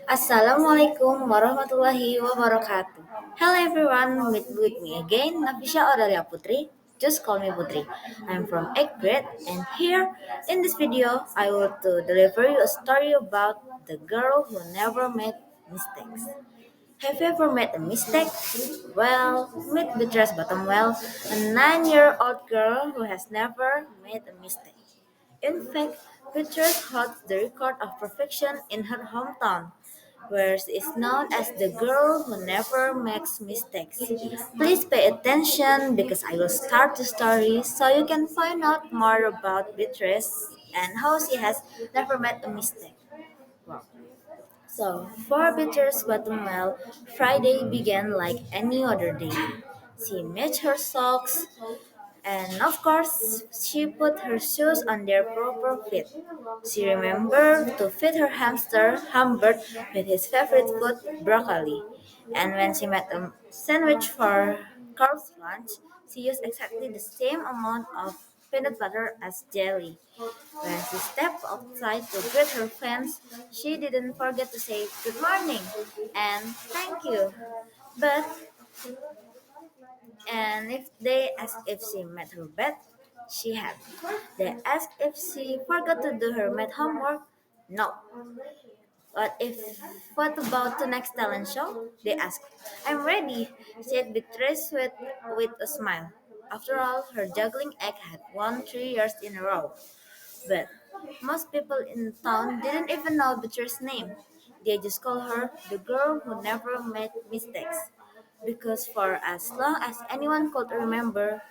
Assalamualaikum warahmatullahi wabarakatuh. Hello everyone, meet with me again, Nafisha Aurelia Putri. Just call me Putri. I'm from 8th grade, and here in this video, I will to deliver you a story about the girl who never made mistakes. Have you ever made a mistake? Well, meet Beatrice Bottomwell, a 9-year-old girl who has never made a mistake. In fact, Beatrice holds the record of perfection in her hometown, where she is known as the girl who never makes mistakes. Please pay attention because I will start the story so you can find out more about Beatrice and how she has never made a mistake. Wow. So, for Beatrice Bottomwell, Friday began like any other day. She matched her socks, and of course, she put her shoes on their proper fit. She remembered to feed her hamster Humbert with his favorite food, broccoli. And when she made a sandwich for Carl's lunch, she used exactly the same amount of peanut butter as jelly. When she stepped outside to greet her friends, she didn't forget to say good morning and thank you. But and if they asked if she made her bed, she had. They asked if she forgot to do her math homework. No. What about the next talent show? They asked. I'm ready, said Beatrice with a smile. After all, her juggling act had won 3 years in a row. But most people in town didn't even know Beatrice's name. They just called her the girl who never made mistakes. Because for as long as anyone could remember,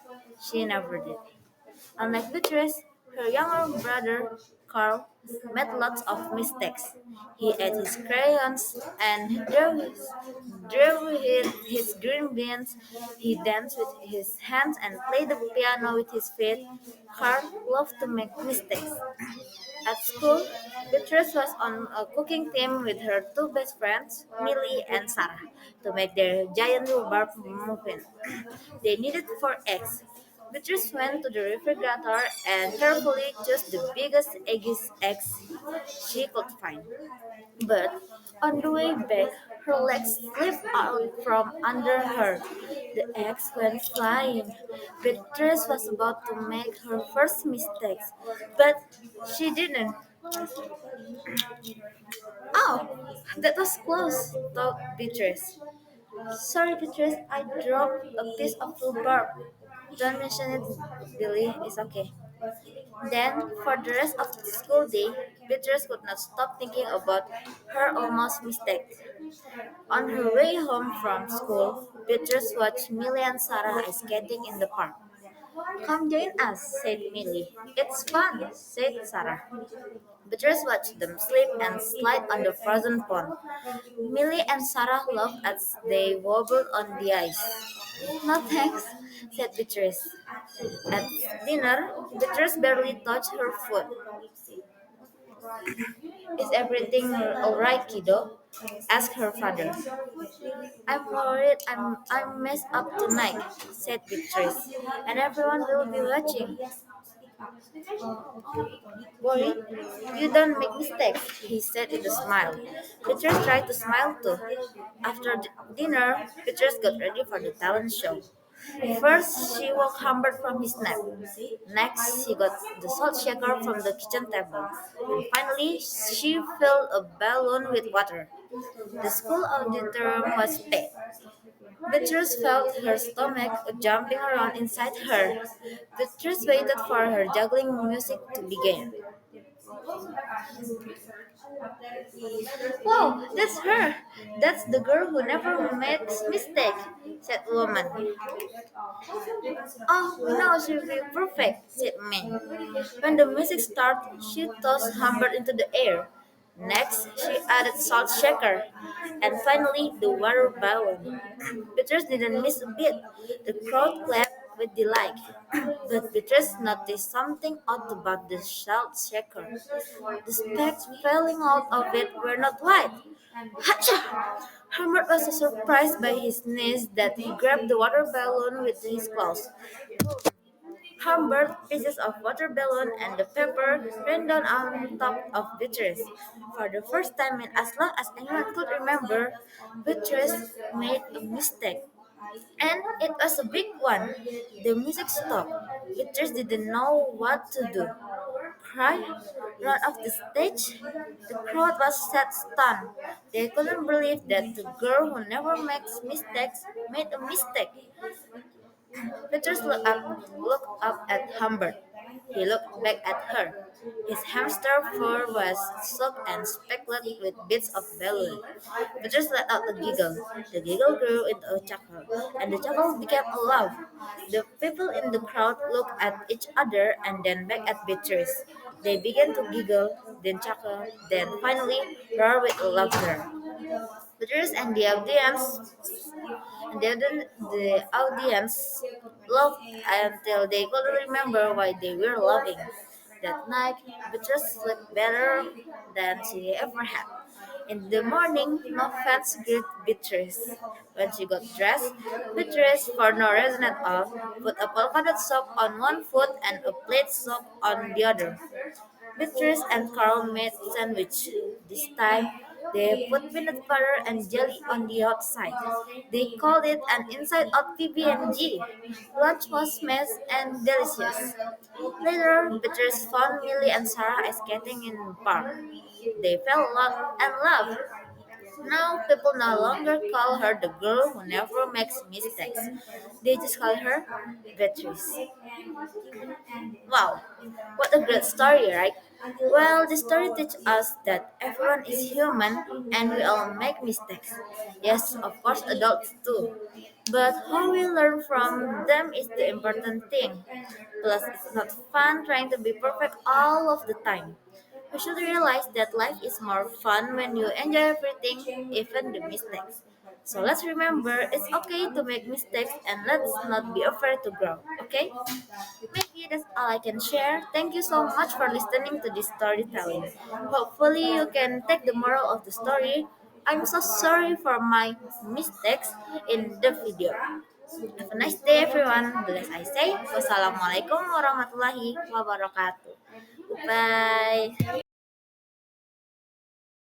she never did. Unlike Beatrice, her younger brother, Carl, made lots of mistakes. He ate his crayons and drew his green beans. He danced with his hands and played the piano with his feet. Carl loved to make mistakes. At school, Beatrice was on a cooking team with her two best friends, Millie and Sarah, to make their giant rhubarb muffin. They needed 4 eggs. Beatrice went to the refrigerator and carefully chose the biggest eggs she could find. But on the way back, her legs slipped out from under her. The eggs went flying. Beatrice was about to make her first mistakes, but she didn't. Oh, that was close, thought Beatrice. Sorry, Beatrice, I dropped a piece of rhubarb. Don't mention it, Billy. It's okay. Then, for the rest of the school day, Beatrice could not stop thinking about her almost mistake. On her way home from school, Beatrice watched Millie and Sarah ice skating in the park. Come join us, said Millie. It's fun, said Sarah. Beatrice watched them slip and slide on the frozen pond. Millie and Sarah laughed as they wobbled on the ice. No thanks, said Beatrice. At dinner, Beatrice barely touched her food. Is everything alright, kiddo? Asked her father. I'm worried I'm messed up tonight, said Beatrice, and everyone will be watching. Worried? You don't make mistakes, he said with a smile. Beatrice tried to smile too. After dinner, Beatrice got ready for the talent show. First, she woke Humbert from his nap. Next, she got the salt shaker from the kitchen table. And finally, she filled a balloon with water. The school auditorium was packed. Beatrice felt her stomach jumping around inside her. Beatrice waited for her juggling music to begin. Wow, that's her. That's the girl who never makes mistake, said the woman. Oh, no, she'll be perfect, said Min. When the music started, she tossed Humbert into the air. Next, she added salt shaker, and finally the water balloon. Beatrice didn't miss a bit. The crowd clapped with delight. But Beatrice noticed something odd about the salt shaker. The specks falling out of it were not white. Hacha! Humbert was so surprised by his sneeze that he grabbed the water balloon with his claws. Hamburg pieces of water balloon and the pepper ran down on top of Beatrice. For the first time in as long as anyone could remember, Beatrice made a mistake. And it was a big one. The music stopped. Beatrice didn't know what to do. Cry? Run off the stage? The crowd was set stunned. They couldn't believe that the girl who never makes mistakes made a mistake. Petrus looked up at Humbert. He looked back at her. His hamster fur was soaked and speckled with bits of balloon. Petrus let out a giggle. The giggle grew into a chuckle, and the chuckle became a laugh. The people in the crowd looked at each other and then back at Beatrice. They began to giggle, then chuckle, then finally roar with laughter. Beatrice and the audience laughed until they couldn't remember why they were laughing. That night, Beatrice slept better than she ever had. In the morning, no fans greeted Beatrice. When she got dressed, Beatrice, for no reason at all, put a polka dot sock on one foot and a plaid sock on the other. Beatrice and Carl made sandwich. This time, they put peanut butter and jelly on the outside. They called it an inside-out PB&G. Lunch was mess and delicious. Later, Beatrice found Millie and Sarah skating in the park. They fell in love and laughed. Now, people no longer call her the girl who never makes mistakes. They just call her Beatrice. Wow, what a great story, right? Well, the story teaches us that everyone is human and we all make mistakes. Yes, of course, adults too. But how we learn from them is the important thing. Plus, it's not fun trying to be perfect all of the time. We should realize that life is more fun when you enjoy everything, even the mistakes. So let's remember it's okay to make mistakes and let's not be afraid to grow, okay? Maybe that's all I can share. Thank you so much for listening to this storytelling. Hopefully, you can take the moral of the story. I'm so sorry for my mistakes in the video. Have a nice day, everyone. Bless I say, wassalamualaikum warahmatullahi wabarakatuh. Bye.